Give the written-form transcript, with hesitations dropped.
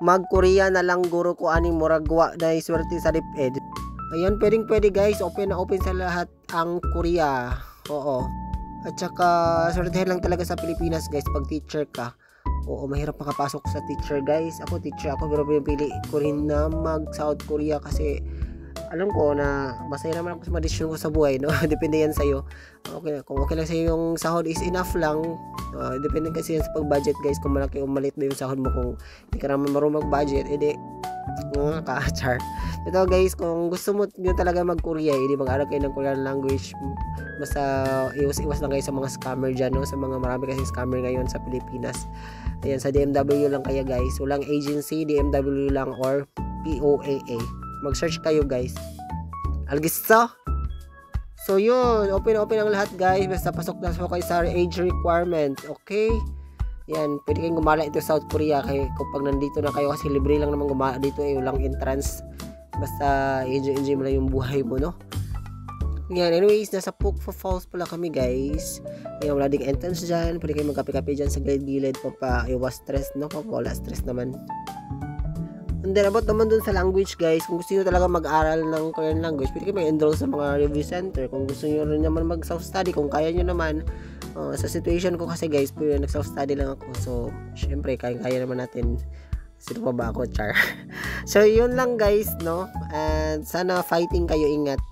mag-Korea na lang guro ko ani muragwa na swerte sa DepEd. Ayan, pwede guys, open na open sa lahat ang Korea. Oo. At saka swertehin lang talaga sa Pilipinas guys pag teacher ka. Oo, mahirap makapasok sa teacher guys. Ako teacher ako pero pinipili ko rin na mag South Korea kasi alam ko na masaya naman ako sa desisyon ko sa buhay, no? Depende yan sa'yo. Okay, kung okay lang sa'yo yung sahod is enough lang, depende kasi yan sa pag-budget guys. Kung malaki o maliit na yung sahod mo, kung hindi ka naman marunong mag-budget, edi ka-char. Ito guys, kung gusto mo nyo talaga mag-Korea, edi mag-aral kayo ng Korean language. Basta iwas lang kayo sa mga scammer dyan, no? Sa mga marami kasing scammer ngayon sa Pilipinas. Ayan, sa DMW lang kaya guys. Walang agency, DMW lang or POAA. Mag-search kayo guys. Algisa. So yun, open ang lahat guys. Basta pasok na kayo sa age requirement. Okay? Yan, pwede kayong gumala ito sa South Korea. Kaya kung pag nandito na kayo, kasi libre lang naman gumala dito, walang entrance. Basta enjoy mo lang yung buhay mo, no? Yan, anyways, nasa Pukfa Falls pala kami guys. Yan, wala ding entrance dyan. Pwede kayong magkape-kape dyan sa gilid-gilid. Iwas stress, no? Wala stress naman. And then about naman dun sa language guys, kung gusto niyo talaga mag-aral ng Korean language, pwede kayo mag-enroll sa mga review center. Kung gusto niyo rin naman mag-self-study, kung kaya niyo naman, sa situation ko kasi guys, nag-self-study lang ako. So, syempre, kaya naman natin. Sino pa ba ako, char? So, yun lang guys, no? And sana fighting kayo, ingat.